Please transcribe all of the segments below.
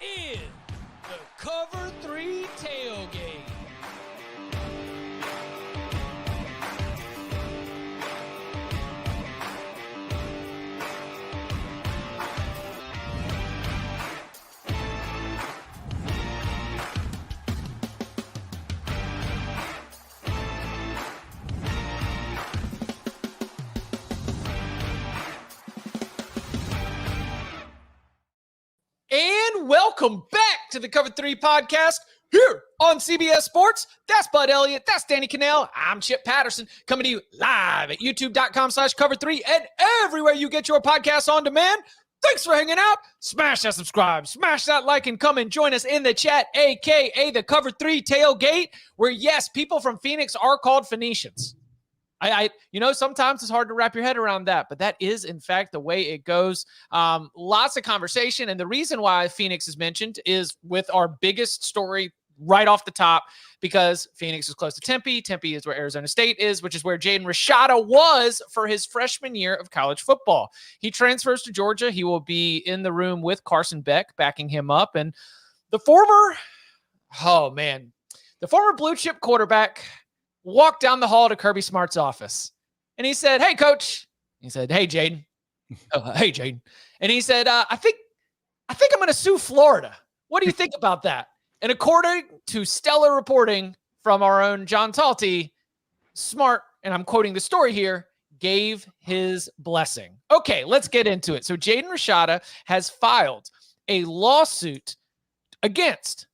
in the Cover 3 tailgate. And welcome back to the Cover 3 podcast here on CBS Sports. That's Bud Elliott. That's Danny Cannell. I'm Chip Patterson coming to you live at youtube.com/cover3 and everywhere you get your podcasts on demand. Thanks for hanging out. Smash that subscribe, smash that like, and come and join us in the chat, a.k.a. the Cover 3 tailgate, where, yes, people from Phoenix are called Phoenicians. Sometimes it's hard to wrap your head around that, but that is, in fact, the way it goes. Lots of conversation, and the reason why Phoenix is mentioned is with our biggest story right off the top, because Phoenix is close to Tempe. Tempe is where Arizona State is, which is where Jaden Rashada was for his freshman year of college football. He transfers to Georgia. He will be in the room with Carson Beck, backing him up, and the former blue chip quarterback walked down the hall to Kirby Smart's office. And he said, "Hey, coach." He said, "Hey, Jaden." "Hey, Jaden." And he said, I think I'm going to sue Florida. What do you think about that? And according to stellar reporting from our own John Talty, Smart, and I'm quoting the story here, gave his blessing. Okay, let's get into it. So Jaden Rashada has filed a lawsuit against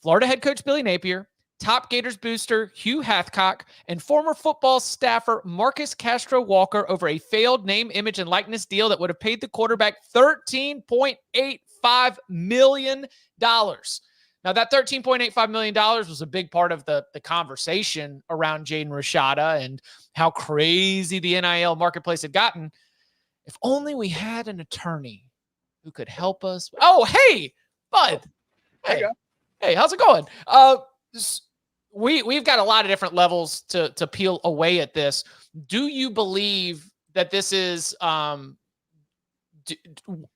Florida head coach Billy Napier, top Gators booster Hugh Hathcock, and former football staffer Marcus Castro Walker over a failed name, image, and likeness deal that would have paid the quarterback $13.85 million. Now, that $13.85 million was a big part of the conversation around Jaden Rashada and how crazy the NIL marketplace had gotten. If only we had an attorney who could help us. Oh, hey, Bud. Hey, how's it going? We've got a lot of different levels to peel away at this. Do you believe that this is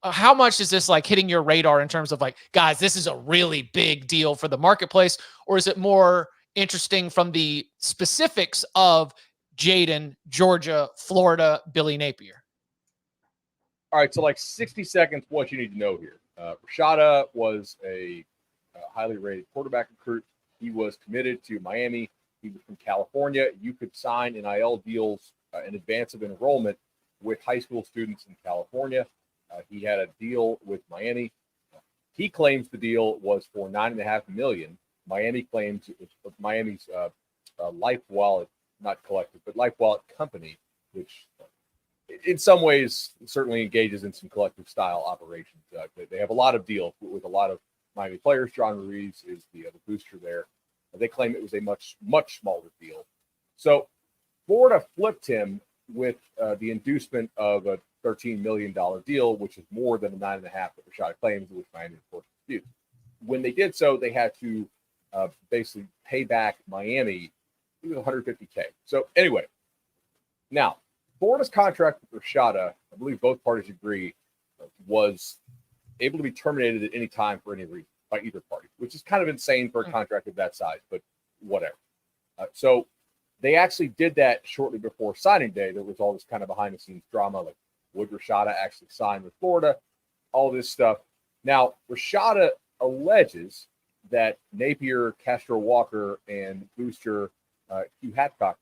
how much is this like hitting your radar in terms of like, guys, this is a really big deal for the marketplace? Or is it more interesting from the specifics of Jaden, Georgia, Florida, Billy Napier? All right, so like 60 seconds, what you need to know here. Rashada was a highly rated quarterback recruit. He was committed to Miami. He was from California. You could sign NIL deals in advance of enrollment with high school students in California. He had a deal with Miami. He claims the deal was for $9.5 million. Miami claims it was Miami's Life Wallet, not collective, but Life Wallet company, which in some ways certainly engages in some collective style operations. They have a lot of deals with a lot of Miami players. John Ruiz is the booster there. They claim it was a much, much smaller deal. So Florida flipped him with the inducement of a $13 million deal, which is more than the $9.5 that Rashada claims, which Miami, of course, disputes. When they did so, they had to basically pay back Miami $150K. So anyway, now Florida's contract with Rashada, I believe both parties agree, was able to be terminated at any time for any reason by either party, which is kind of insane for a contract of that size, but whatever. So they actually did that shortly before signing day. There was all this kind of behind-the-scenes drama, like would Rashada actually sign with Florida, all this stuff. Now, Rashada alleges that Napier, Castro Walker, and booster Hugh Hathcock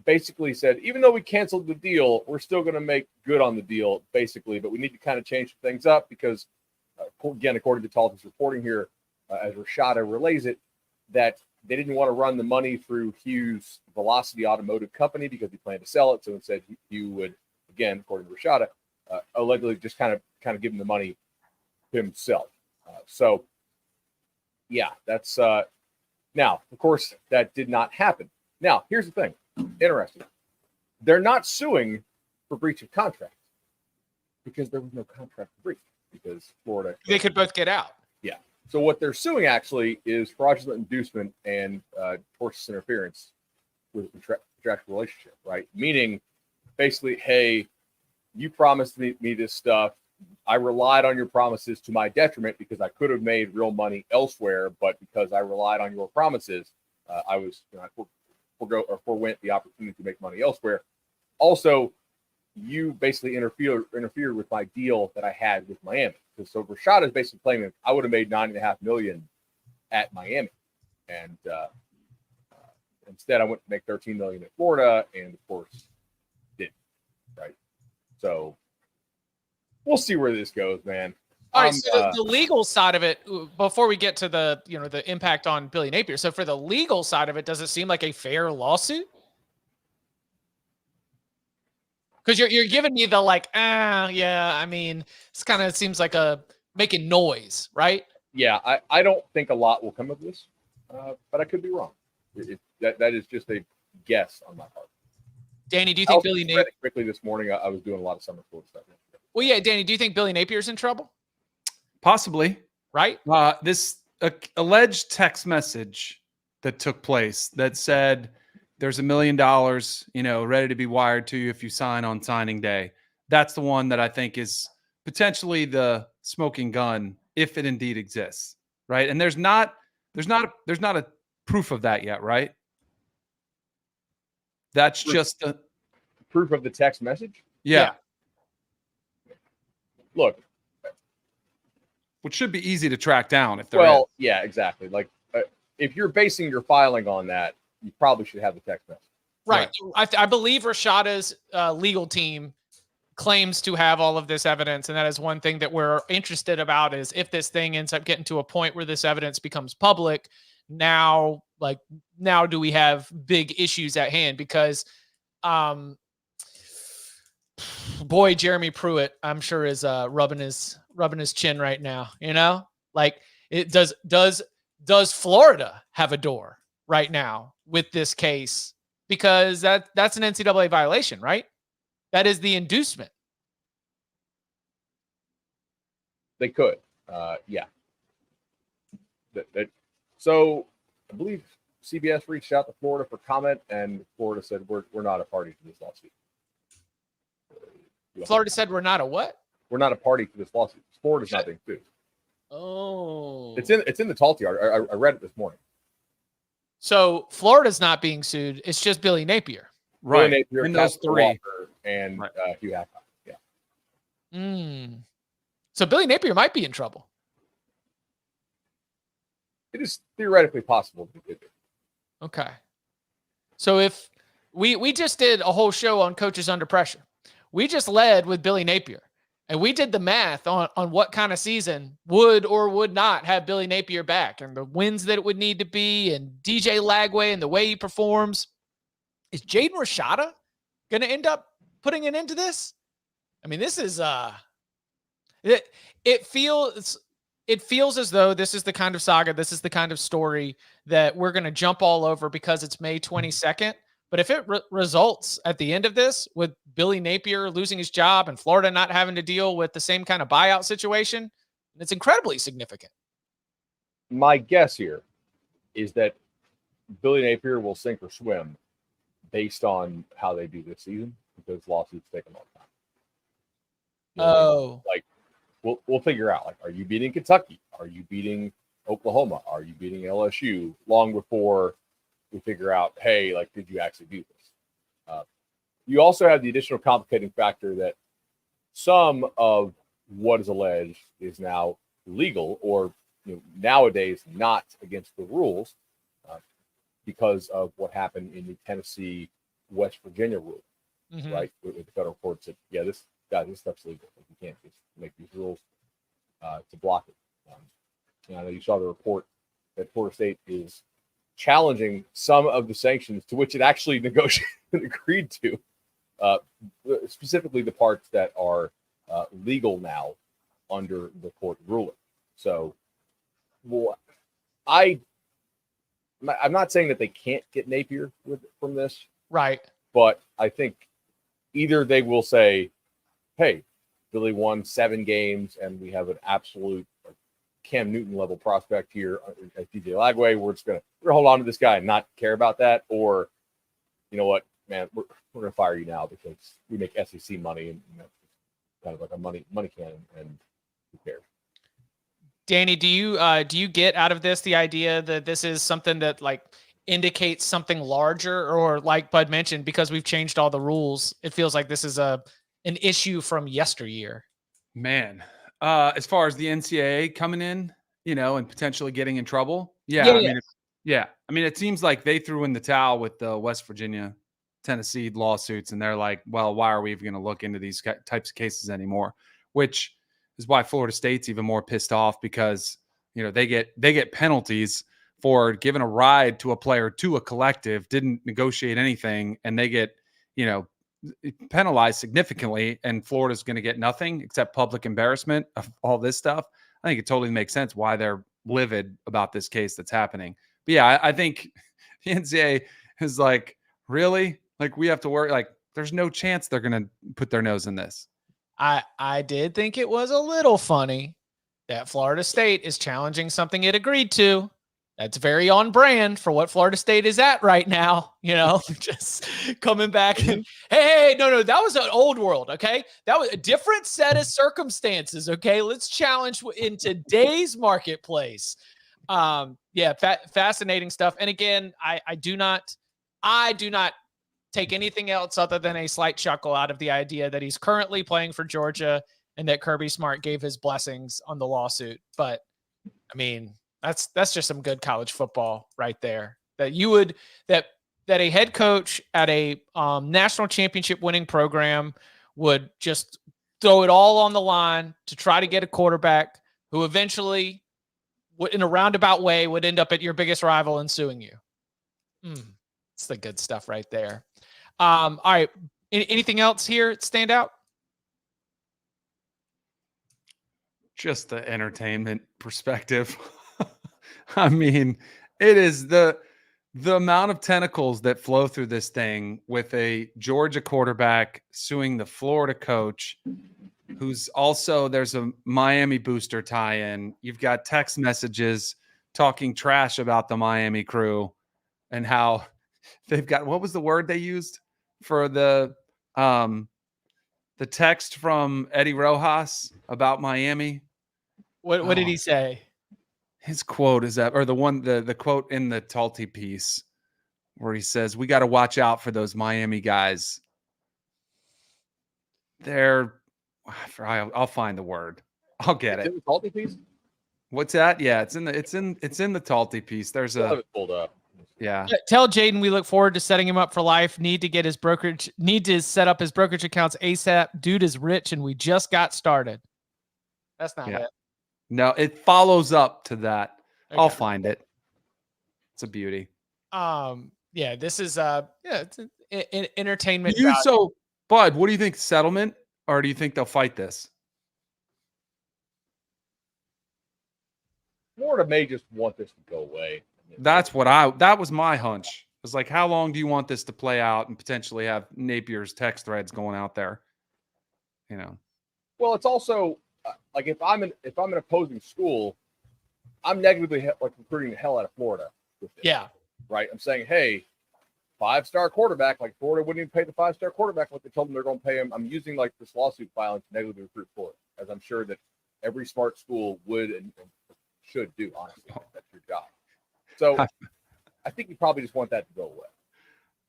basically said, even though we canceled the deal, we're still going to make good on the deal, basically, but we need to kind of change things up because, again, according to Talton's reporting here, as Rashada relays it, that they didn't want to run the money through Hugh's Velocity Automotive Company because he planned to sell it. So instead, Hugh would, again, according to Rashada, allegedly just kind of give him the money himself. So, yeah, that's now, of course, that did not happen. Now, here's the thing. Interesting. They're not suing for breach of contract because there was no contract breach because Florida. They could both get out. Yeah. So what they're suing actually is fraudulent inducement and tortious interference with a contractual relationship, right? Meaning, basically, hey, you promised me this stuff. I relied on your promises to my detriment because I could have made real money elsewhere, but because I relied on your promises, I was, I forwent the opportunity to make money elsewhere. Also, you basically interfered with my deal that I had with Miami. So Rashada is basically claiming I would have made $9.5 million at Miami, and instead I went to make $13 million at Florida, and of course didn't. Right. So we'll see where this goes, man. All right. So the legal side of it, before we get to the the impact on Billy Napier. So for the legal side of it, does it seem like a fair lawsuit? Because you're giving me the yeah. I mean, this kind of seems like a making noise, right? Yeah, I don't think a lot will come of this, but I could be wrong. That is just a guess on my part. Danny, do you think Billy Napier? Quickly this morning, I was doing a lot of summer school stuff. Well, yeah, Danny, do you think Billy Napier's in trouble? Possibly. Right. This alleged text message that took place that said there's $1 million, ready to be wired to you if you sign on signing day. That's the one that I think is potentially the smoking gun, if it indeed exists, right? And there's not a proof of that yet, right? That's just a proof of the text message. Yeah. Look, which should be easy to track down if there well, is. Yeah, exactly. Like if you're basing your filing on that, you probably should have the text message. Right. I believe Rashada's legal team claims to have all of this evidence. And that is one thing that we're interested about is if this thing ends up getting to a point where this evidence becomes public, now do we have big issues at hand? Because boy, Jeremy Pruitt, I'm sure is rubbing his chin right now, it does Florida have a door right now with this case? Because that's an NCAA violation, right? That is the inducement. They could. Yeah. So I believe CBS reached out to Florida for comment, and Florida said, we're not a party to this lawsuit. Florida said we're not a what? We're not a party to this lawsuit. Florida's not being sued. Oh. It's in the Talty article. I read it this morning. So Florida's not being sued. It's just Billy Napier. Right. Billy Napier, and those three. Walker, and Hugh Hackett. Yeah. So Billy Napier might be in trouble. It is theoretically possible. Okay. So if we just did a whole show on coaches under pressure, we just led with Billy Napier, and we did the math on what kind of season would or would not have Billy Napier back and the wins that it would need to be and DJ Lagway and the way he performs. Is Jaden Rashada going to end up putting an end to this? I mean, this is it feels as though this is the kind of saga, this is the kind of story that we're going to jump all over because it's May 22nd. But if it results at the end of this with Billy Napier losing his job and Florida not having to deal with the same kind of buyout situation, it's incredibly significant. My guess here is that Billy Napier will sink or swim based on how they do this season, because lawsuits take a long time. Like we'll figure out, are you beating Kentucky? Are you beating Oklahoma? Are you beating LSU? Long before we figure out, hey, did you actually do this? You also have the additional complicating factor that some of what is alleged is now legal or nowadays not against the rules because of what happened in the Tennessee, West Virginia rule, right? With the federal court said, yeah, this stuff's legal. You can't just make these rules to block it. I know you saw the report that Florida State is challenging some of the sanctions to which it actually negotiated and agreed to, specifically the parts that are legal now under the court ruling. So, I'm not saying that they can't get Napier from this, right? But I think either they will say, "Hey, Billy won 7 games, and we have an absolute Cam Newton level prospect here at DJ Lagway. We're gonna hold on to this guy and not care about that." Or, you know what, man, we're gonna fire you now because we make SEC money and kind of like a money cannon, and who cares? Danny, do you get out of this the idea that this is something that like indicates something larger, or like Bud mentioned, because we've changed all the rules, it feels like this is an issue from yesteryear? Man, as far as the NCAA coming in, and potentially getting in trouble. Yeah. I mean, it seems like they threw in the towel with the West Virginia, Tennessee lawsuits, and they're like, well, why are we even going to look into these types of cases anymore? Which is why Florida State's even more pissed off, because they get penalties for giving a ride to a player to a collective, didn't negotiate anything, and they get penalized significantly, and Florida's going to get nothing except public embarrassment of all this stuff. I think it totally makes sense why they're livid about this case that's happening. But yeah, I think the NCAA is like, really? Like, we have to worry? Like, there's no chance they're going to put their nose in this. I did think it was a little funny that Florida State is challenging something it agreed to. That's very on brand for what Florida State is at right now. Just coming back and, hey, no, that was an old world. Okay. That was a different set of circumstances. Okay. Let's challenge in today's marketplace. Fascinating stuff. And again, I do not take anything else other than a slight chuckle out of the idea that he's currently playing for Georgia and that Kirby Smart gave his blessings on the lawsuit. But I mean, that's just some good college football right there. That a head coach at a national championship winning program would just throw it all on the line to try to get a quarterback who eventually, in a roundabout way, would end up at your biggest rival and suing you. It's the good stuff right there. All right. Anything else here stand out? Just the entertainment perspective. I mean, it is the amount of tentacles that flow through this thing, with a Georgia quarterback suing the Florida coach, who's also, there's a Miami booster tie-in. You've got text messages talking trash about the Miami crew and how they've got, what was the word they used for the text from Eddie Rojas about Miami? What did he say? His quote is that, or the quote in the Talty piece where he says, we got to watch out for those Miami guys. I'll find the word. I'll get it. In the Talty piece? What's that? Yeah, it's in the Talty piece. There's I'll have it pulled up. Yeah. Tell Jaden we look forward to setting him up for life. Need to set up his brokerage accounts ASAP. Dude is rich and we just got started. That's not it. No, it follows up to that. Okay. I'll find it. It's a beauty. This is it's an entertainment. So, Bud, what do you think? Settlement, or do you think they'll fight this? Florida may just want this to go away. That was my hunch. It was like, how long do you want this to play out and potentially have Napier's text threads going out there? Well, it's also like if I'm an opposing school, I'm negatively recruiting the hell out of Florida with this. Yeah. Right. I'm saying, hey, 5-star quarterback, like Florida wouldn't even pay the 5-star quarterback what they told them they're going to pay him. I'm using like this lawsuit filing to negatively recruit Florida, as I'm sure that every smart school would and should do. Honestly, that's your job. So I think you probably just want that to go away.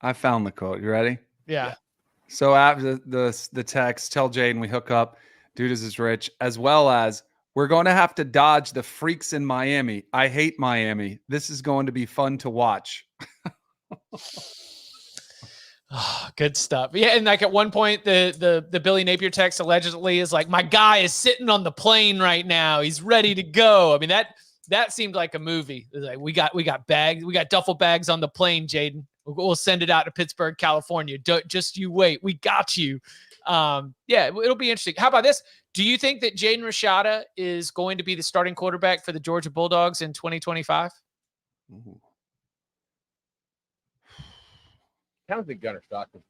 I found the quote. You ready? Yeah. So after the text, tell Jaden we hook up. Dude is rich, as well as we're going to have to dodge the freaks in Miami. I hate Miami. This is going to be fun to watch. Good stuff. Yeah, and like at one point, the Billy Napier text allegedly is like, my guy is sitting on the plane right now. He's ready to go. I mean, that seemed like a movie. Like we got bags, we got duffel bags on the plane, Jaden. We'll send it out to Pittsburgh, California. Just you wait. We got you. It'll be interesting. How about this? Do you think that Jaden Rashada is going to be the starting quarterback for the Georgia Bulldogs in 2025? I don't think Gunner Stockton.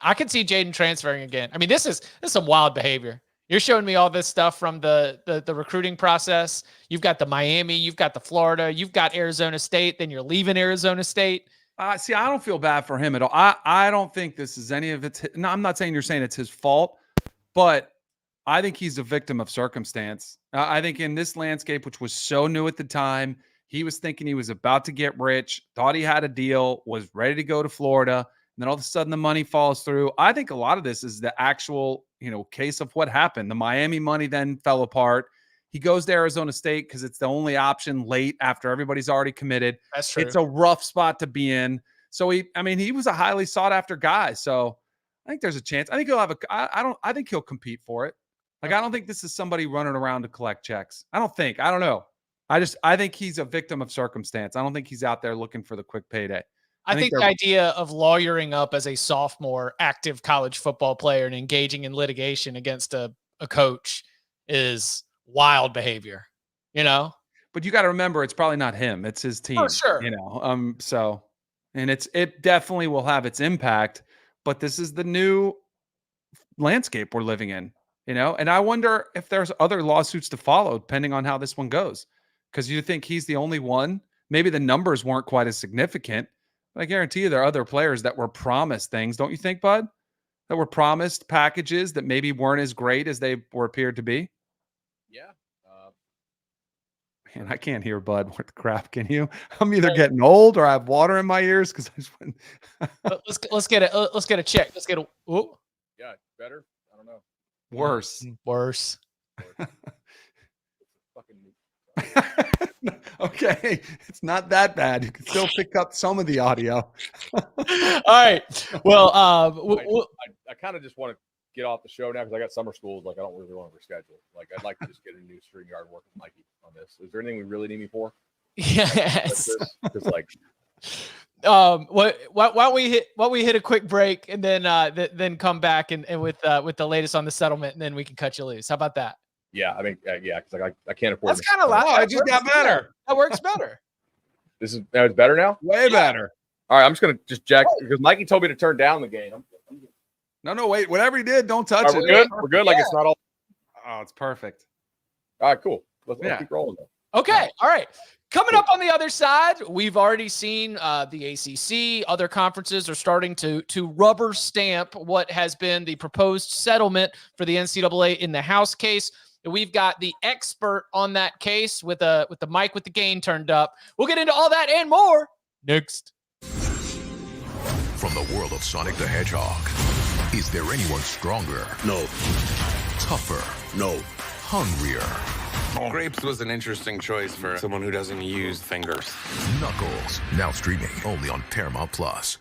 I could see Jaden transferring again. I mean, this is some wild behavior. You're showing me all this stuff from the recruiting process. You've got the Miami, you've got the Florida, you've got Arizona State, then you're leaving Arizona State. See, I don't feel bad for him at all. I don't think this is any of it's. No, I'm not saying you're saying it's his fault, but I think he's a victim of circumstance. I think in this landscape, which was so new at the time, he was thinking he was about to get rich, thought he had a deal, was ready to go to Florida, and then all of a sudden the money falls through. I think a lot of this is the actual, case of what happened. The Miami money then fell apart. He goes to Arizona State because it's the only option late after everybody's already committed. That's true. It's a rough spot to be in. So he was a highly sought after guy. So I think there's a chance. I think he'll have I think he'll compete for it. Like, I don't think this is somebody running around to collect checks. I don't know. I think he's a victim of circumstance. I don't think he's out there looking for the quick payday. I think the idea of lawyering up as a sophomore active college football player and engaging in litigation against a coach is wild behavior, But you got to remember, it's probably not him. It's his team. For sure. And it definitely will have its impact, but this is the new landscape we're living in, and I wonder if there's other lawsuits to follow depending on how this one goes. Because you think he's the only one. Maybe the numbers weren't quite as significant, but I guarantee you there are other players that were promised things. Don't you think, Bud? That were promised packages that maybe weren't as great as they appeared to be? Yeah. Man, I can't hear Bud worth crap. Can you? I'm either getting old or I have water in my ears because I just went. let's get a check. Let's get a. Ooh. Yeah, better. I don't know. Worse. Okay, it's not that bad. You can still pick up some of the audio. All right. Well, I kind of just want to get off the show now because I got summer schools. Like, I don't really want to reschedule. Like, I'd like to just get a new string yard work with Mikey on this. Is there anything we really need me for? Yes. Just like. Why don't we hit a quick break and then come back and with the latest on the settlement, and then we can cut you loose. How about that? Yeah, I mean, yeah, because like I can't afford. That's kind of loud. It just got better. That works better. It's better now. Way better. All right, I'm just gonna jack because Mikey told me to turn down the game. No, wait. Whatever he did, don't touch it. We're good. We're good. Like, it's not all. Oh, it's perfect. All right, cool. Let's keep rolling. Okay. All right. Coming up on the other side, we've already seen the ACC. Other conferences are starting to rubber stamp what has been the proposed settlement for the NCAA in the House case. We've got the expert on that case with the mic with the gain turned up. We'll get into all that and more next. From the world of Sonic the Hedgehog, is there anyone stronger? No. Tougher? No. Hungrier? Grapes was an interesting choice for someone who doesn't use fingers. Knuckles, now streaming only on Paramount Plus.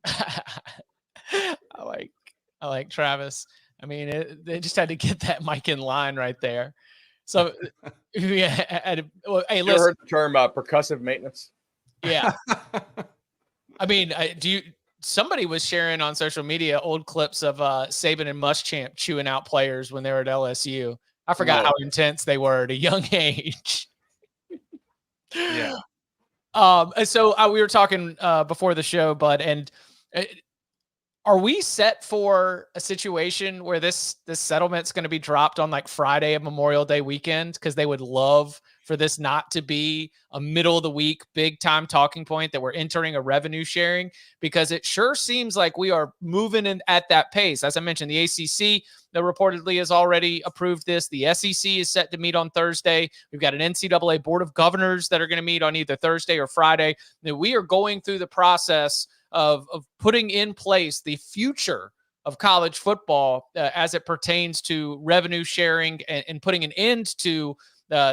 I like Travis. I mean, they just had to get that mic in line right there. So, hey, You listen. ever heard the term percussive maintenance? Yeah. I mean, somebody was sharing on social media old clips of Saban and Muschamp chewing out players when they were at LSU. I forgot how intense they were at a young age. Yeah. So we were talking before the show, Bud, and are we set for a situation where this settlement's going to be dropped on like Friday of Memorial Day weekend? Because they would love for this not to be a middle of the week, big time talking point that we're entering a revenue sharing, because it sure seems like we are moving in at that pace. As I mentioned, the ACC that reportedly has already approved this. The SEC is set to meet on Thursday. We've got an NCAA Board of Governors that are going to meet on either Thursday or Friday. Now, we are going through the process of putting in place the future of college football as it pertains to revenue sharing and putting an end to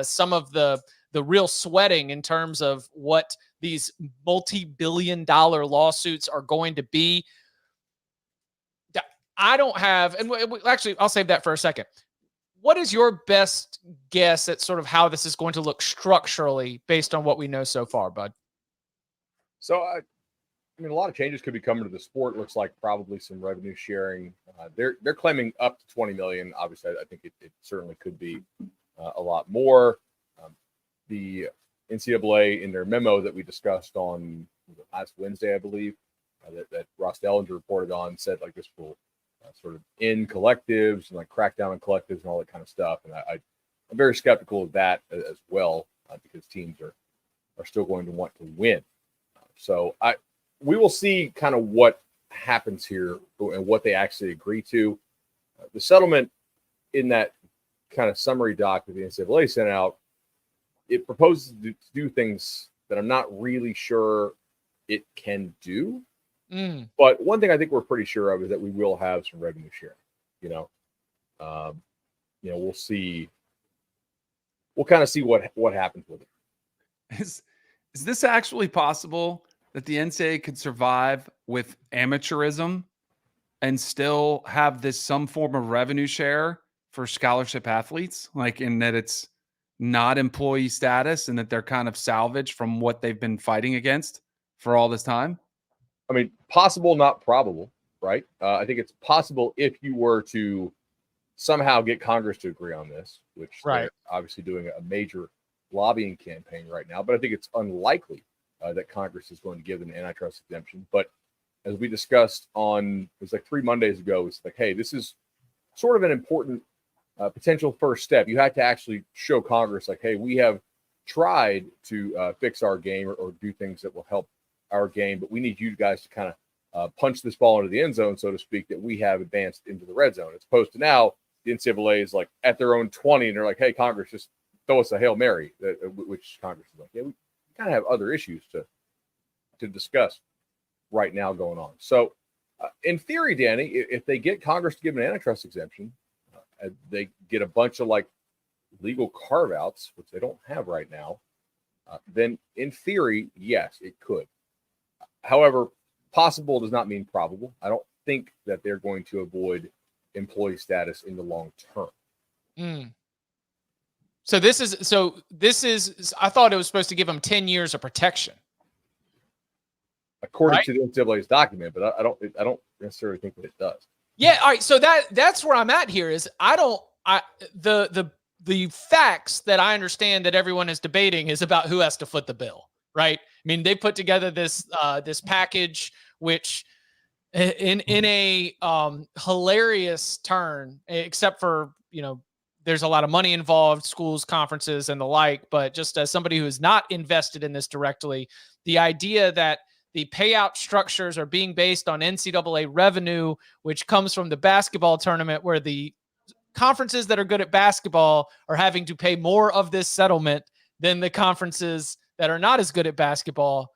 some of the real sweating in terms of what these multi-billion-dollar lawsuits are going to be. I don't have, and actually, I'll save that for a second. What is your best guess at sort of how this is going to look structurally based on what we know so far, Bud? So, I mean, a lot of changes could be coming to the sport. Looks like probably some revenue sharing. They're claiming up to $20 million. Obviously, I think it certainly could be a lot more. The NCAA, in their memo that we discussed on last Wednesday, I believe, that Ross Dellinger reported on, said like this will sort of end collectives and like crack down on collectives and all that kind of stuff. And I'm very skeptical of that as well because teams are are still going to want to win. So we will see kind of what happens here and what they actually agree to. The settlement in that kind of summary doc that the NCAA sent out, it proposes to do things that I'm not really sure it can do. But one thing I think we're pretty sure of is that we will have some revenue sharing. We'll see. We'll kind of see what happens with it. Is this actually possible that the NCAA could survive with amateurism and still have this some form of revenue share for scholarship athletes? Like, in that it's not employee status and that they're kind of salvaged from what they've been fighting against for all this time? I mean, possible, not probable, right? I think it's possible if you were to somehow get Congress to agree on this, which they're obviously doing a major lobbying campaign right now. But I think it's unlikely that Congress is going to give them an antitrust exemption. But as we discussed it was like 3 Mondays ago, it's like, hey, this is sort of an important potential first step. You have to actually show Congress, like, hey, we have tried to fix our game or do things that will help our game, but we need you guys to kind of punch this ball into the end zone, so to speak, that we have advanced into the red zone. As opposed to now, the NCAA is like at their own 20, and they're like, hey, Congress, just throw us a Hail Mary, which Congress is like, yeah, we kind of have other issues to discuss right now going on. So in theory, Danny, if they get Congress to give an antitrust exemption, they get a bunch of like legal carve-outs, which they don't have right now, then in theory, yes, it could. However, possible does not mean probable. I don't think that they're going to avoid employee status in the long term. So this is I thought it was supposed to give them 10 years of protection, according to the NCAA's document, but I don't necessarily think that it does. Yeah, all right. So that's where I'm at here is the facts that I understand that everyone is debating is about who has to foot the bill, right? I mean, they put together this package, which in a hilarious turn, except for, there's a lot of money involved, schools, conferences, and the like. But just as somebody who is not invested in this directly, the idea that the payout structures are being based on NCAA revenue, which comes from the basketball tournament, where the conferences that are good at basketball are having to pay more of this settlement than the conferences that are not as good at basketball.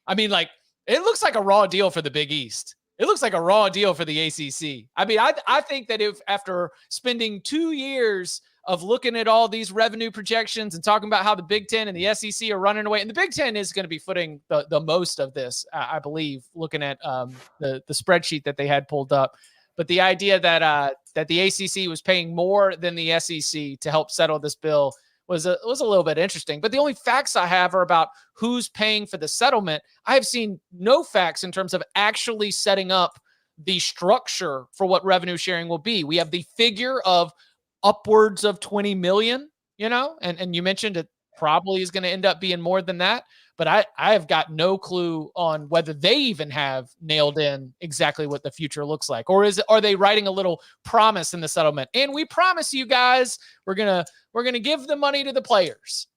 I mean, like, it looks like a raw deal for the Big East. It looks like a raw deal for the ACC. I mean, I think that if after spending 2 years of looking at all these revenue projections and talking about how the Big Ten and the SEC are running away, and the Big Ten is going to be footing the most of this, I believe, looking at the spreadsheet that they had pulled up. But the idea that the ACC was paying more than the SEC to help settle this bill was a little bit interesting. But the only facts I have are about who's paying for the settlement. I have seen no facts in terms of actually setting up the structure for what revenue sharing will be. We have the figure of upwards of 20 million, and you mentioned it probably is going to end up being more than that. But I have got no clue on whether they even have nailed in exactly what the future looks like. Or are they writing a little promise in the settlement? And we promise you guys, we're gonna give the money to the players.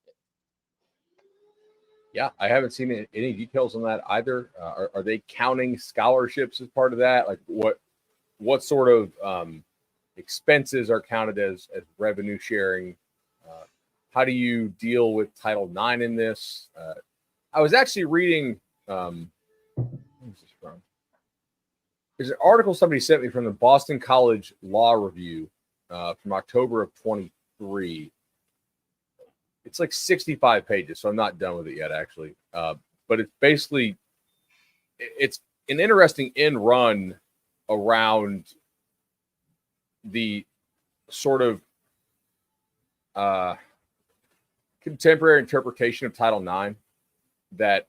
Yeah, I haven't seen any details on that either. Are they counting scholarships as part of that? Like what sort of expenses are counted as revenue sharing? How do you deal with Title IX in this? I was actually reading, where's this from? There's an article somebody sent me from the Boston College Law Review from October of 23. It's like 65 pages, so I'm not done with it yet, actually. But it's basically, it's an interesting end run around the sort of contemporary interpretation of Title IX that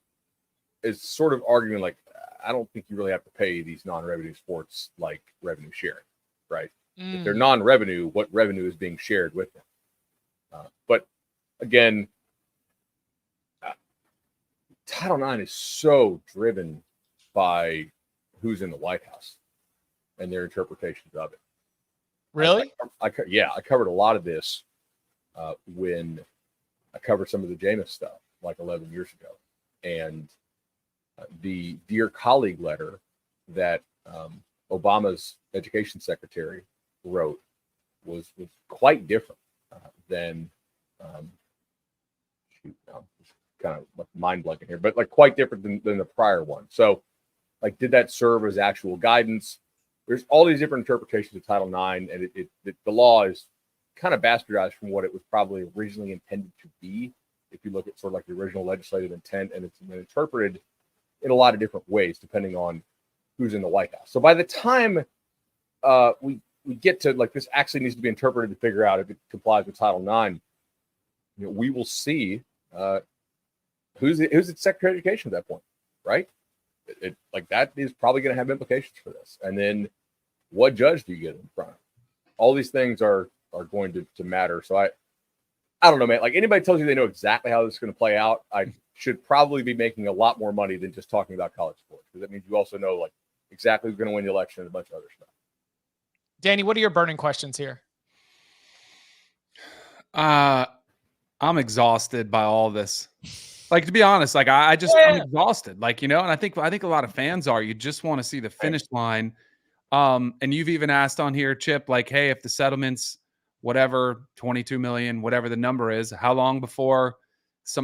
is sort of arguing like, I don't think you really have to pay these non-revenue sports like revenue sharing, right? If they're non-revenue, what revenue is being shared with them? But again, Title IX is so driven by who's in the White House and their interpretations of it. Really? I covered a lot of this when I covered some of the Jameis stuff. like 11 years ago. And the Dear Colleague letter that Obama's education secretary wrote was quite different than kind of like mind blanking here, but like quite different than the prior one. So like, did that serve as actual guidance? There's all these different interpretations of Title IX, and the law is kind of bastardized from what it was probably originally intended to be. If you look at sort of like the original legislative intent, and it's been interpreted in a lot of different ways depending on who's in the White House. So by the time we get to like this actually needs to be interpreted to figure out if it complies with Title IX, we will see who's the Secretary of Education at that point, right? It like that is probably going to have implications for this. And then what judge do you get in front of? All these things are going to matter. So I don't know, man. Like anybody tells you they know exactly how this is going to play out, I should probably be making a lot more money than just talking about college sports, because that means you also know like exactly who's going to win the election and a bunch of other stuff. Danny, what are your burning questions here? I'm exhausted by all this. Like, to be honest, like I'm exhausted. Like, and I think a lot of fans are. You just want to see the finish line. And you've even asked on here, Chip, like, hey, if the settlement's whatever, 22 million, whatever the number is, how long before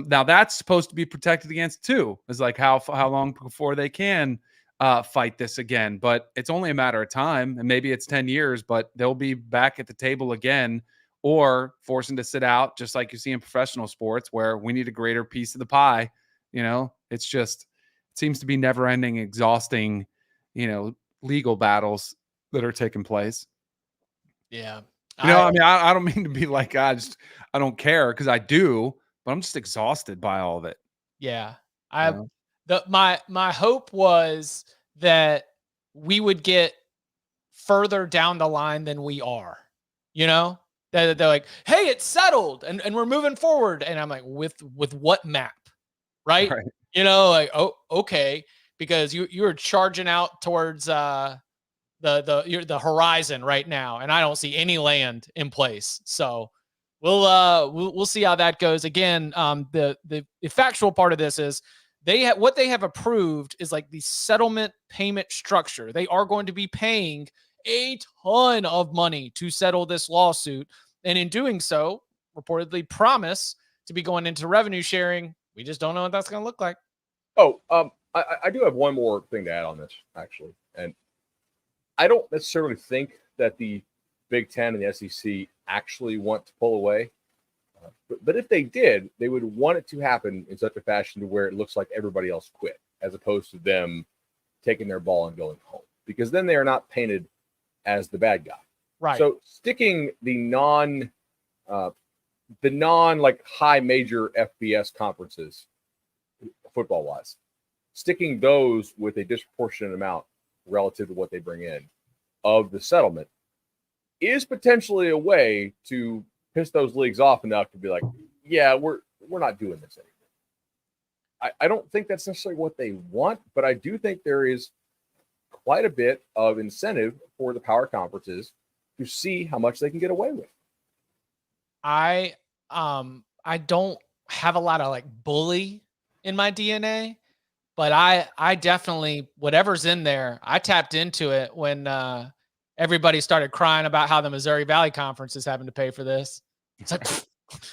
now that's supposed to be protected against too, is like how long before they can fight this again. But it's only a matter of time, and maybe it's 10 years, but they'll be back at the table again, or forcing to sit out, just like you see in professional sports where we need a greater piece of the pie. It's just, it seems to be never ending, exhausting, legal battles that are taking place. Yeah. I don't mean to be like, I don't care, because I do, but I'm just exhausted by all of it. Yeah. My hope was that we would get further down the line than we are, that they're like, hey, it's settled and we're moving forward. And I'm like, with what map? Right. Like, oh, okay. Because you're charging out towards the horizon right now, and I don't see any land in place. So we'll see how that goes. Again, the factual part of this is what they have approved is like the settlement payment structure. They are going to be paying a ton of money to settle this lawsuit, and in doing so, reportedly promise to be going into revenue sharing. We just don't know what that's going to look like. Oh, I do have one more thing to add on this, actually. And I don't necessarily think that the Big Ten and the SEC actually want to pull away. But if they did, they would want it to happen in such a fashion to where it looks like everybody else quit, as opposed to them taking their ball and going home. Because then they are not painted as the bad guy. Right. So sticking the non like high major FBS conferences, football wise, sticking those with a disproportionate amount relative to what they bring in of the settlement is potentially a way to piss those leagues off enough to be like, yeah, we're not doing this anymore. I don't think that's necessarily what they want, but I do think there is quite a bit of incentive for the power conferences to see how much they can get away with. I don't have a lot of like bully in my DNA, but I definitely, whatever's in there, I tapped into it when everybody started crying about how the Missouri Valley Conference is having to pay for this. It's like,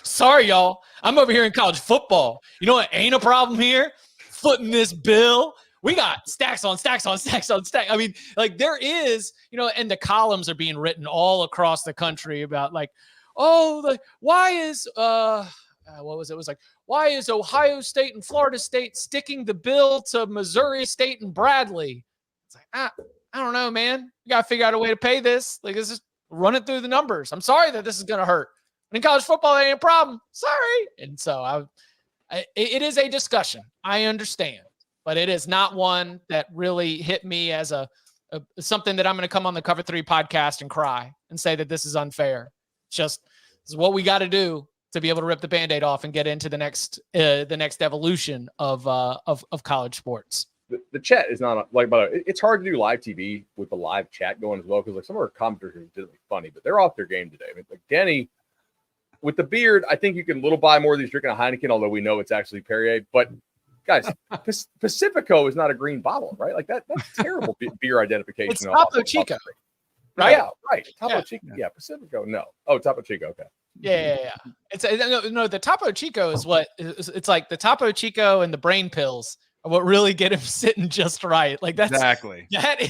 sorry, y'all. I'm over here in college football. You know what ain't a problem here? Footing this bill. We got stacks on stacks on stacks on stacks. I mean, like there is, and the columns are being written all across the country about like, why is what was it? It was like, why is Ohio State and Florida State sticking the bill to Missouri State and Bradley? It's like, I don't know, man. You got to figure out a way to pay this. Like, this is run it through the numbers. I'm sorry that this is going to hurt. And in college football, that ain't a problem. Sorry. And so it is a discussion. I understand, but it is not one that really hit me as something that I'm going to come on the Cover 3 podcast and cry and say that this is unfair. This is what we got to do to be able to rip the Band-Aid off and get into the next evolution of college sports. The chat is not like, by the way, it's hard to do live TV with the live chat going as well, because like some of our commenters are legitimately funny, but they're off their game today. I mean, like Danny with the beard, I think you can little buy more of these drinking a Heineken, although we know it's actually Perrier. But guys, Pacifico is not a green bottle, right? Like that's terrible beer identification. It's Topo Chico. Right? Yeah, right. Topo Yeah. Chico. Yeah, Pacifico. No. Oh, Topo Chico. Okay. Yeah. It's no. The Topo Chico is what it's like. The Topo Chico and the brain pills are what really get him sitting just right. Like that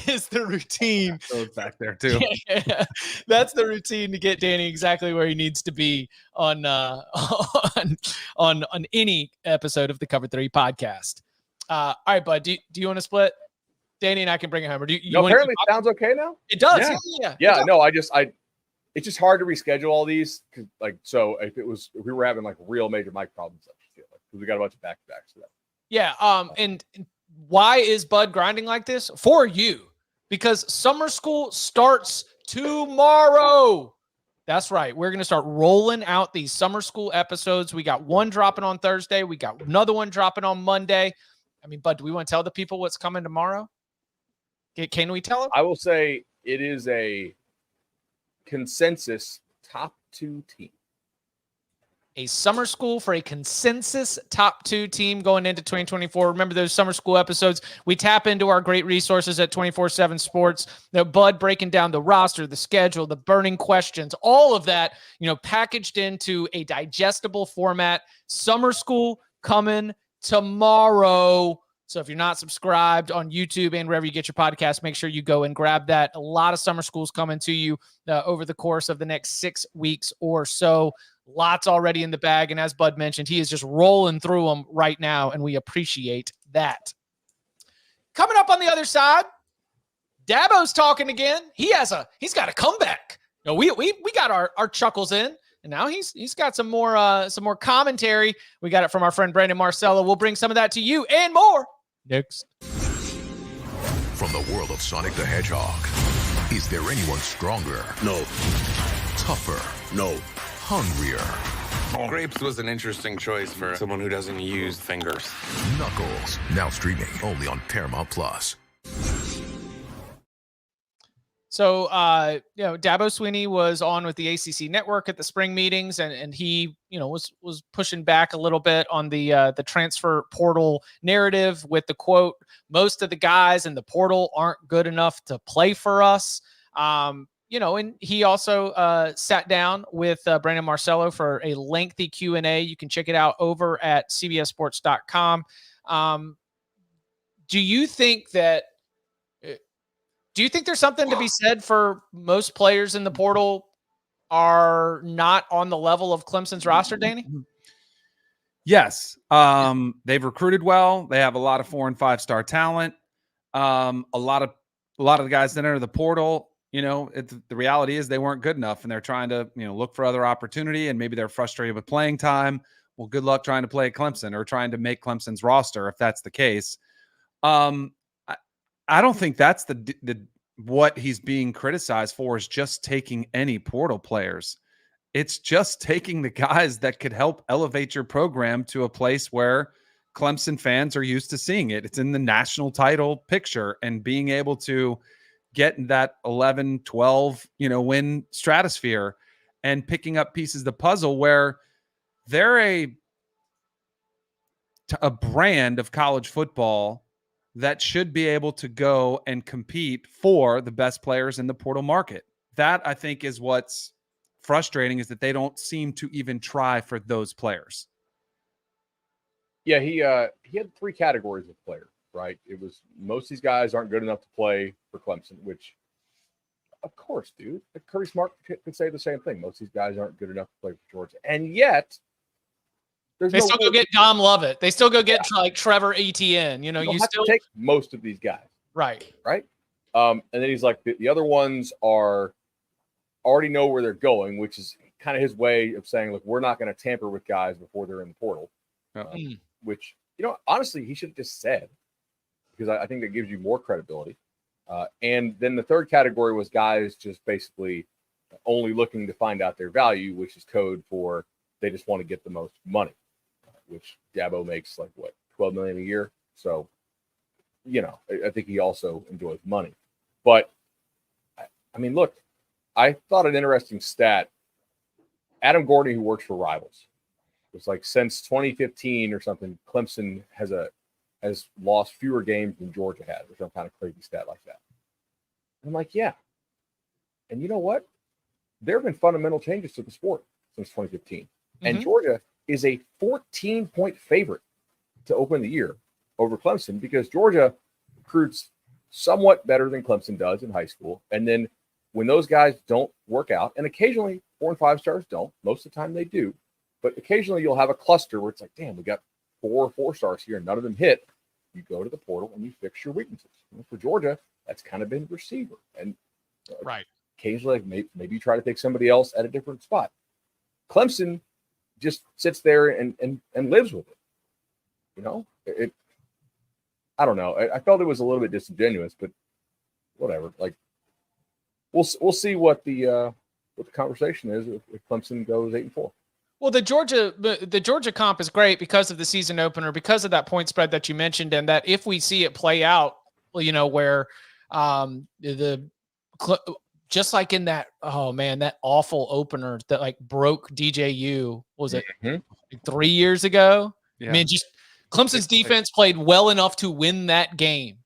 is the routine. Goes back there too. Yeah, that's the routine to get Danny exactly where he needs to be on any episode of the Cover 3 podcast. All right, bud. Do you want to split? Danny and I can bring it home. Or do you no, apparently it sounds okay now. It does. Yeah. No, it's just hard to reschedule all these. Like, so if we were having like real major mic problems, I feel like, because we got a bunch of back-to-backs to that. Yeah. And why is Bud grinding like this? For you, because summer school starts tomorrow. That's right. We're going to start rolling out these summer school episodes. We got one dropping on Thursday. We got another one dropping on Monday. I mean, Bud, do we want to tell the people what's coming tomorrow? Can we tell them? I will say it is a consensus top 2 team. A summer school for a consensus top 2 team going into 2024. Remember those summer school episodes? We tap into our great resources at 24/7 Sports. Bud breaking down the roster, the schedule, the burning questions, all of that, packaged into a digestible format. Summer school coming tomorrow. So if you're not subscribed on YouTube and wherever you get your podcast, make sure you go and grab that. A lot of summer schools coming to you over the course of the next 6 weeks or so. Lots already in the bag. And as Bud mentioned, he is just rolling through them right now, and we appreciate that. Coming up on the other side, Dabo's talking again. He's got a comeback. We got our chuckles in. And now he's got some more commentary. We got it from our friend Brandon Marcello. We'll bring some of that to you and more next. From the world of Sonic the Hedgehog, is there anyone stronger? No. Tougher? No. Hungrier? Grapes was an interesting choice for someone who doesn't use fingers. Knuckles, now streaming only on Paramount Plus. So, Dabo Swinney was on with the ACC network at the spring meetings, and he, was pushing back a little bit on the transfer portal narrative with the quote, most of the guys in the portal aren't good enough to play for us. And he also sat down with Brandon Marcello for a lengthy Q&A. You can check it out over at cbssports.com. Do you think there's something to be said for most players in the portal are not on the level of Clemson's roster, Danny? Yes. They've recruited well. They have a lot of 4- and 5-star talent. A lot of the guys that enter the portal, the reality is they weren't good enough, and they're trying to, look for other opportunity, and maybe they're frustrated with playing time. Well, good luck trying to play at Clemson or trying to make Clemson's roster if that's the case. I don't think that's the what he's being criticized for is just taking any portal players. It's just taking the guys that could help elevate your program to a place where Clemson fans are used to seeing it. It's in the national title picture, and being able to get in that 11, 12, win stratosphere and picking up pieces of the puzzle where they're a brand of college football that should be able to go and compete for the best players in the portal market. That, I think, is what's frustrating, is that they don't seem to even try for those players. Yeah, he had 3 categories of player, right? It was most of these guys aren't good enough to play for Clemson, which, of course, dude. Kirby Smart could say the same thing. Most of these guys aren't good enough to play for Georgia. And yet, they still go get Dom Lovett. They still go get like Trevor Etienne. You still take most of these guys. Right. And then he's like, the other ones are already know where they're going, which is kind of his way of saying, look, we're not going to tamper with guys before they're in the portal. Which, honestly, he should have just said, because I think that gives you more credibility. And then the third category was guys just basically only looking to find out their value, which is code for they just want to get the most money, which Dabo makes like what, $12 million a year. So, I think he also enjoys money. But I mean, look, I thought an interesting stat Adam Gordon, who works for Rivals, was like, since 2015 or something, Clemson has lost fewer games than Georgia has, or some kind of crazy stat like that. And I'm like, yeah. And you know what? There have been fundamental changes to the sport since 2015. And Georgia is a 14-point favorite to open the year over Clemson, because Georgia recruits somewhat better than Clemson does in high school. And then when those guys don't work out, and occasionally 4 and 5 stars don't, most of the time they do, but occasionally you'll have a cluster where it's like, damn, we got 4 4-stars here and none of them hit. You go to the portal and you fix your weaknesses. For Georgia, that's kind of been receiver. And right. Occasionally, maybe you try to take somebody else at a different spot. Clemson just sits there and lives with it. You know, I don't know. I felt it was a little bit disingenuous, but whatever. Like, we'll see what the conversation is if Clemson goes 8-4. Well, the Georgia comp is great because of the season opener, because of that point spread that you mentioned, and that if we see it play out, you know, where just like in that, oh man, that awful opener that like broke DJU, was it like 3 years ago? Yeah. I mean, just Clemson's defense played well enough to win that game.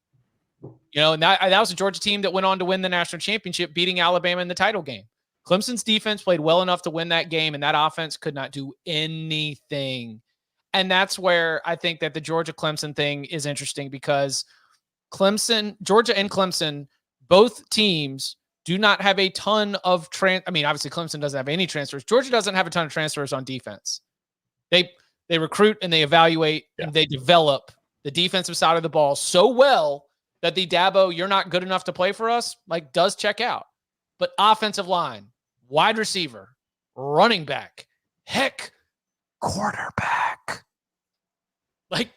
You know, and that was a Georgia team that went on to win the national championship, beating Alabama in the title game. Clemson's defense played well enough to win that game, and that offense could not do anything. And that's where I think that the Georgia-Clemson thing is interesting, because Georgia and Clemson, both teams do not have a ton of I mean, obviously Clemson doesn't have any transfers. Georgia doesn't have a ton of transfers on defense. They recruit and they evaluate and they develop the defensive side of the ball so well that the Dabo, you're not good enough to play for us, like, does check out. But offensive line, wide receiver, running back, heck, quarterback. Like,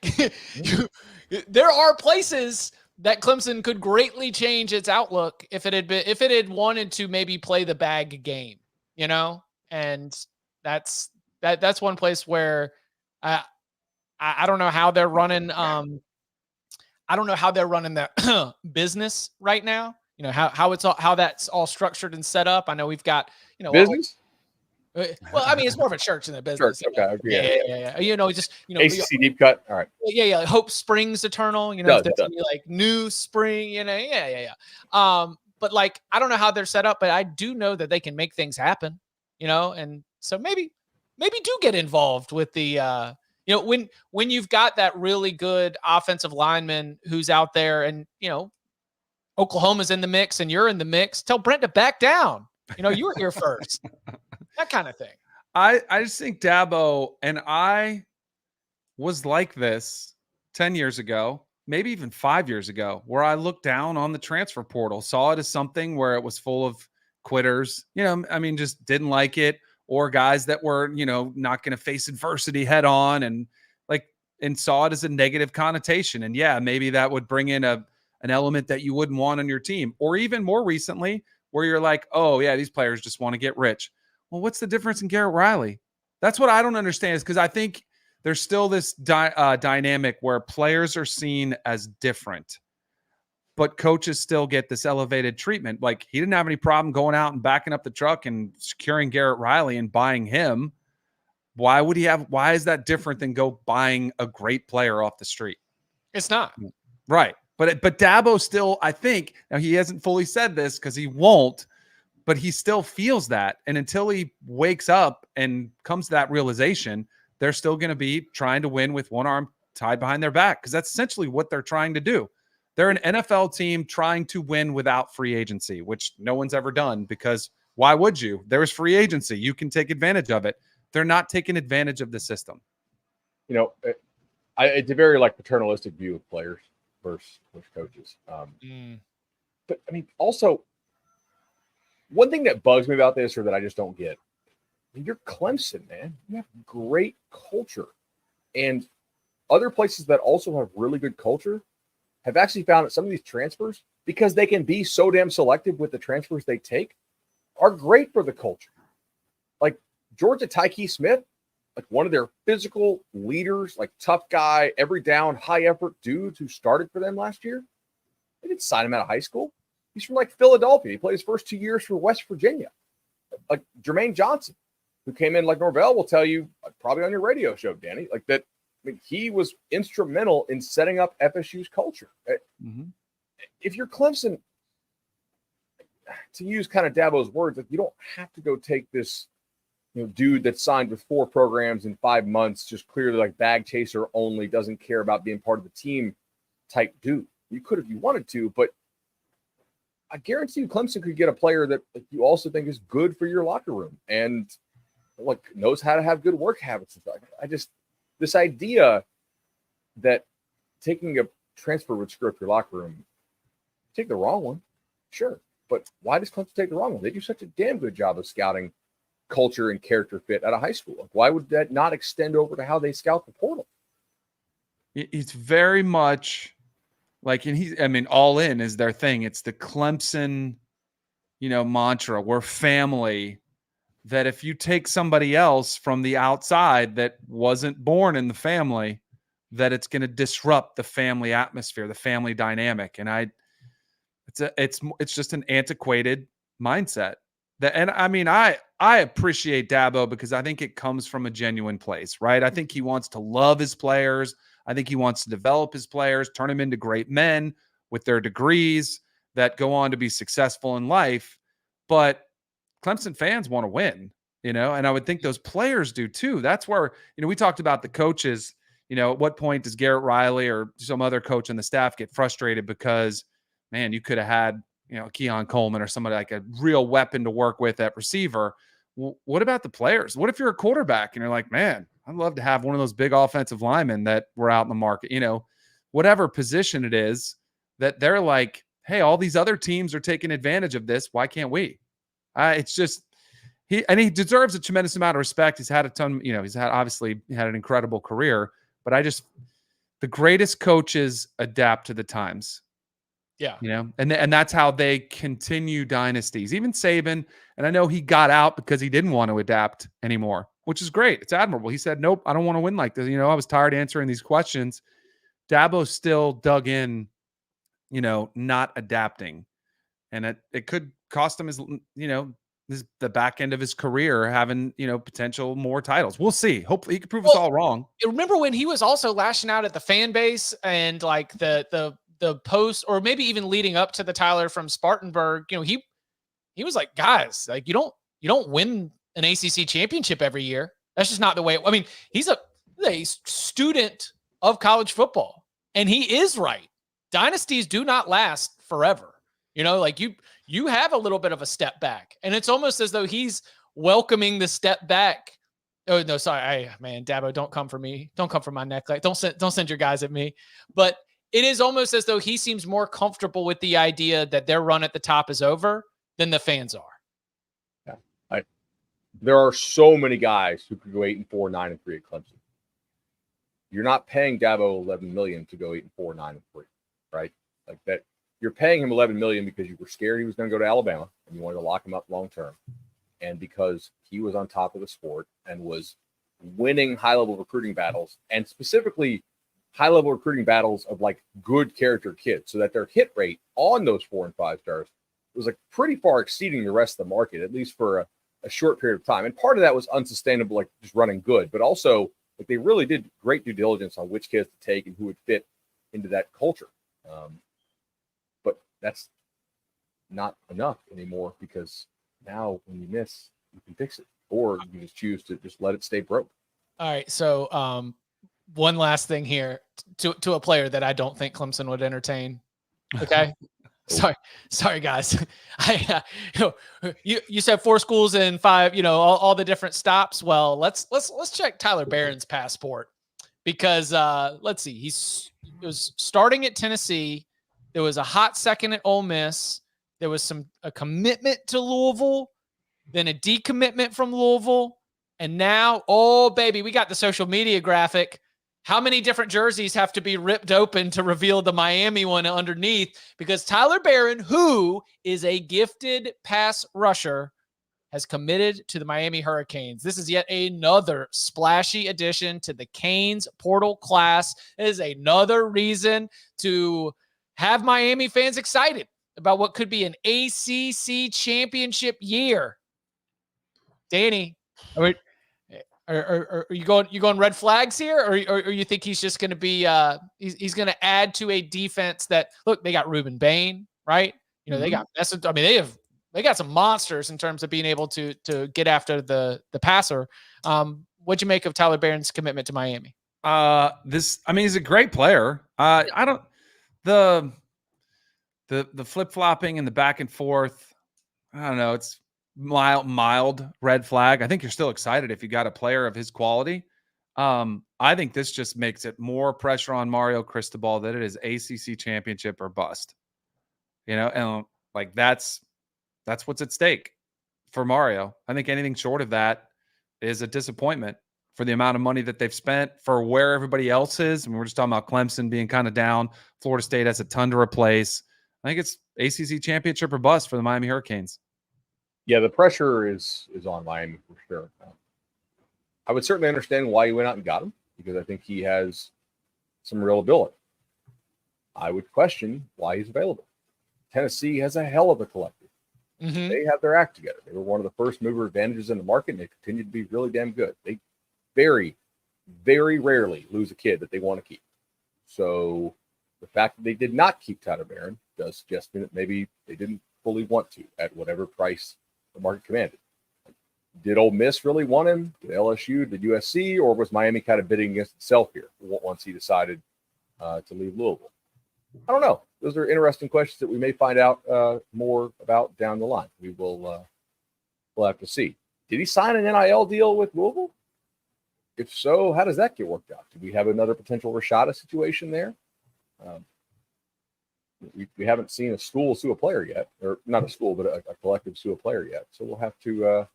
there are places that Clemson could greatly change its outlook if it had wanted to maybe play the bag game, you know? And that's one place where I don't know how they're running. I don't know how they're running that business right now. You know, how that's all structured and set up. I know we've got, you know, business. Well, I mean, it's more of a church than a business. Church, okay. Yeah. You know, just, you know, ACC deep cut. All right. Yeah. Hope springs eternal. You know, if there's any, like, new spring. You know, yeah. But like, I don't know how they're set up, but I do know that they can make things happen. You know, and so maybe do get involved with the. You know, when you've got that really good offensive lineman who's out there, and, you know, Oklahoma's in the mix and you're in the mix, tell Brent to back down. You know, you were here first. That kind of thing. I just think Dabo, and I was like this 10 years ago, maybe even 5 years ago, where I looked down on the transfer portal, saw it as something where it was full of quitters, you know, I mean, just didn't like it, or guys that were, you know, not going to face adversity head on, and saw it as a negative connotation. And yeah, maybe that would bring in an element that you wouldn't want on your team. Or even more recently, where you're like, oh yeah, these players just want to get rich. Well, what's the difference in Garrett Riley? That's what I don't understand, is because I think there's still this dynamic where players are seen as different, but coaches still get this elevated treatment. Like, he didn't have any problem going out and backing up the truck and securing Garrett Riley and buying him. Why is that different than go buying a great player off the street? It's not. Right. But Dabo still, I think, now he hasn't fully said this because he won't, but he still feels that. And until he wakes up and comes to that realization, they're still going to be trying to win with one arm tied behind their back, because that's essentially what they're trying to do. They're an NFL team trying to win without free agency, which no one's ever done, because why would you? There's free agency. You can take advantage of it. They're not taking advantage of the system. You know, it's a very paternalistic view of players versus coaches. But I mean, also, one thing that bugs me about this, or that I just don't get, you're Clemson, man. You have great culture, and other places that also have really good culture have actually found that some of these transfers, because they can be so damn selective with the transfers they take, are great for the culture. Like Georgia, Tyke Smith, like one of their physical leaders, like tough guy, every down, high effort dudes who started for them last year. They didn't sign him out of high school. He's from Philadelphia. He played his first 2 years for West Virginia. Like Jermaine Johnson, who came in like Norvell will tell you, probably on your radio show, Danny, like that. I mean, he was instrumental in setting up FSU's culture. If you're Clemson, to use kind of Dabo's words, like you don't have to go take this, dude that signed with 4 programs in 5 months, just clearly like bag chaser only, doesn't care about being part of the team type dude. You could if you wanted to, but I guarantee you Clemson could get a player that you also think is good for your locker room and like knows how to have good work habits and stuff. This idea that taking a transfer would screw up your locker room, take the wrong one, sure. But why does Clemson take the wrong one? They do such a damn good job of scouting culture and character fit out of high school. Like, why would that not extend over to how they scout the portal? It's very much like, and all in is their thing. It's the Clemson, mantra. We're family. That if you take somebody else from the outside that wasn't born in the family, that it's going to disrupt the family atmosphere, the family dynamic. And it's just an antiquated mindset. I appreciate Dabo because I think it comes from a genuine place, right? I think he wants to love his players. I think he wants to develop his players, turn them into great men with their degrees that go on to be successful in life. But Clemson fans want to win, and I would think those players do too. That's where, we talked about the coaches, at what point does Garrett Riley or some other coach on the staff get frustrated because, man, you could have had, Keon Coleman or somebody like a real weapon to work with at receiver. What about the players? What if you're a quarterback and you're like, man, I'd love to have one of those big offensive linemen that were out in the market, whatever position it is that they're like, hey, all these other teams are taking advantage of this. Why can't we? It's just he deserves a tremendous amount of respect. He's had a ton, he's obviously had an incredible career, but the greatest coaches adapt to the times. Yeah. And that's how they continue dynasties. Even Saban, and I know he got out because he didn't want to adapt anymore, which is great. It's admirable. He said, nope, I don't want to win like this. I was tired answering these questions. Dabo still dug in, not adapting. And it could cost him his, the back end of his career having, potential more titles. We'll see. Hopefully he can prove us all wrong. Remember when he was also lashing out at the fan base and like the post, or maybe even leading up to the Tyler from Spartanburg, he was like, guys, like you don't win an ACC championship every year. That's just not the way. He's a student of college football, and he is right. Dynasties do not last forever. You have a little bit of a step back, and it's almost as though he's welcoming the step back. Oh no, sorry, man, Dabo, don't come for me. Don't come for my neck. Like, don't send your guys at me. But it is almost as though he seems more comfortable with the idea that their run at the top is over than the fans are. Yeah, there are so many guys who could go 8-4, 9-3 at Clemson. You're not paying Dabo $11 million to go 8-4, 9-3, right? Like that. You're paying him $11 million because you were scared he was going to go to Alabama and you wanted to lock him up long term, and because he was on top of the sport and was winning high-level recruiting battles, and specifically high-level recruiting battles of like good character kids, so that their hit rate on those 4 and 5 stars was like pretty far exceeding the rest of the market, at least for a short period of time. And part of that was unsustainable, like just running good, but also like they really did great due diligence on which kids to take and who would fit into that culture. But that's not enough anymore, because now when you miss, you can fix it, or you can just choose to just let it stay broke. All right. So one last thing here to a player that I don't think Clemson would entertain. Okay. Sorry, guys. You said 4 schools and 5, all the different stops. Well, let's check Tyler Barron's passport, because let's see. He was starting at Tennessee. There was a hot second at Ole Miss. There was a commitment to Louisville, then a decommitment from Louisville, and now, oh baby, we got the social media graphic. How many different jerseys have to be ripped open to reveal the Miami one underneath? Because Tyler Barron, who is a gifted pass rusher, has committed to the Miami Hurricanes. This is yet another splashy addition to the Canes portal class. It is another reason to have Miami fans excited about what could be an ACC championship year. Danny, I mean, are you going red flags here, or you think he's just going to be he's going to add to a defense that, look, they got Ruben Bain, right? You know, they got they got some monsters in terms of being able to get after the passer. What'd you make of Tyler Barron's commitment to Miami? He's a great player. The flip-flopping and the back and forth, I don't know, it's mild red flag. I think you're still excited if you got a player of his quality. I think this just makes it more pressure on Mario Cristobal that it is ACC championship or bust. You know, and like that's what's at stake for Mario. I think anything short of that is a disappointment for the amount of money that they've spent, for where everybody else is. I mean, we're just talking about Clemson being kind of down. Florida State has a ton to replace. I think it's ACC championship or bust for the Miami Hurricanes. Yeah, the pressure is on Miami for sure. I would certainly understand why you went out and got him, because I think he has some real ability. I would question why he's available. Tennessee has a hell of a collective. Mm-hmm. They have their act together. They were one of the first mover advantages in the market, and they continue to be really damn good. They very, very rarely lose a kid that they want to keep. So the fact that they did not keep Tyler Barron does suggest that maybe they didn't fully want to at whatever price the market commanded. Did Ole Miss really want him? Did LSU, did USC, or was Miami kind of bidding against itself here once he decided to leave Louisville? I don't know. Those are interesting questions that we may find out more about down the line. We'll have to see. Did he sign an NIL deal with Louisville? If so, how does that get worked out? Do we have another potential Rashada situation there? We haven't seen a school sue a player yet, or not a school, but a collective sue a player yet. So we'll have to.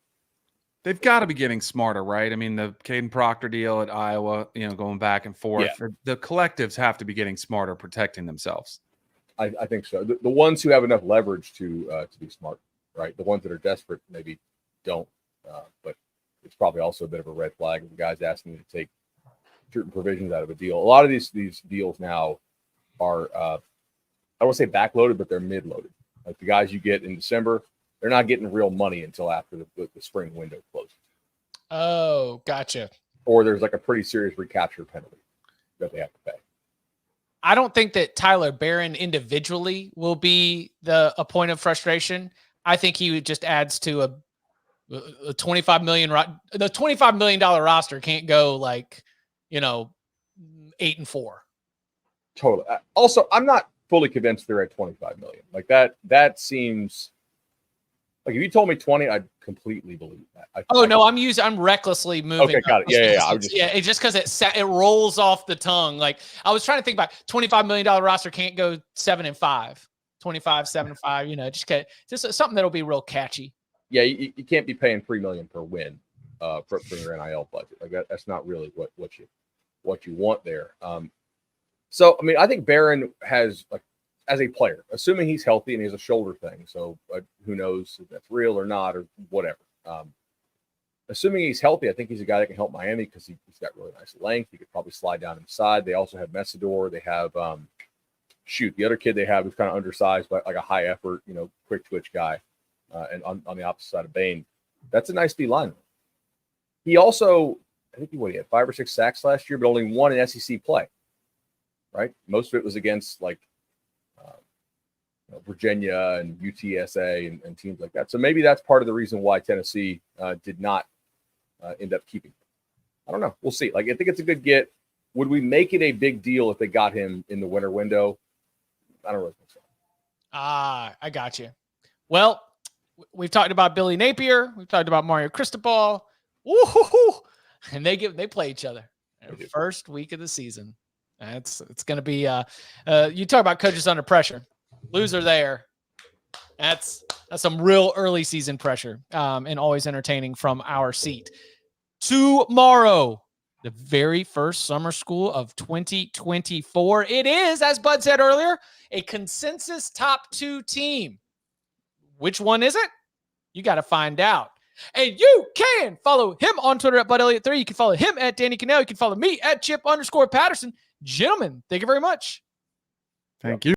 They've got to be getting smarter, right? I mean, the Caden Proctor deal at Iowa, going back and forth. Yeah. The collectives have to be getting smarter, protecting themselves. I think so. The ones who have enough leverage to be smart, right? The ones that are desperate maybe don't. But it's probably also a bit of a red flag if the guy's asking you to take certain provisions out of a deal. A lot of these deals now are, I don't want to say backloaded, but they're mid-loaded. Like the guys you get in December, they're not getting real money until after the spring window closes. Oh, gotcha. Or there's like a pretty serious recapture penalty that they have to pay. I don't think that Tyler Barron individually will be a point of frustration. I think he just adds to a $25 million. The $25 million roster can't go 8-4. Totally. Also, I'm not fully convinced they're at $25 million. Like that seems like, if you told me 20, I'd completely believe that. I'm recklessly moving. Okay, got it. Yeah. It's just because it rolls off the tongue. Like, I was trying to think about $25 million roster can't go 7-5, 25, 7-5. Just something that'll be real catchy. Yeah, you can't be paying $3 million per win for your NIL budget. Like that's not really what you want there. So I mean, I think Barron has, like, as a player, assuming he's healthy and he has a shoulder thing, so who knows if that's real or not or whatever. Assuming he's healthy, I think he's a guy that can help Miami because he's got really nice length. He could probably slide down inside. They also have Messidor. They have the other kid they have is kind of undersized, but like a high effort, quick twitch guy. And on the opposite side of Bain, that's a nice D lineman. He also, I think he had 5 or 6 sacks last year, but only 1 in SEC play. Right, most of it was against Virginia and UTSA and teams like that. So maybe that's part of the reason why Tennessee did not end up keeping him. I don't know. We'll see. Like, I think it's a good get. Would we make it a big deal if they got him in the winter window? I don't really think so. I got you. Well, we've talked about Billy Napier. We've talked about Mario Cristobal. Woo-hoo-hoo! And they play each other first week of the season. It's going to be you talk about coaches under pressure. Loser there. That's some real early season pressure and always entertaining from our seat. Tomorrow, the very first summer school of 2024. It is, as Bud said earlier, a consensus top 2 team. Which one is it? You got to find out. And you can follow him on Twitter at BudElliott3. You can follow him at Danny Cannell. You can follow me at Chip_Patterson. Gentlemen, thank you very much. Thank you.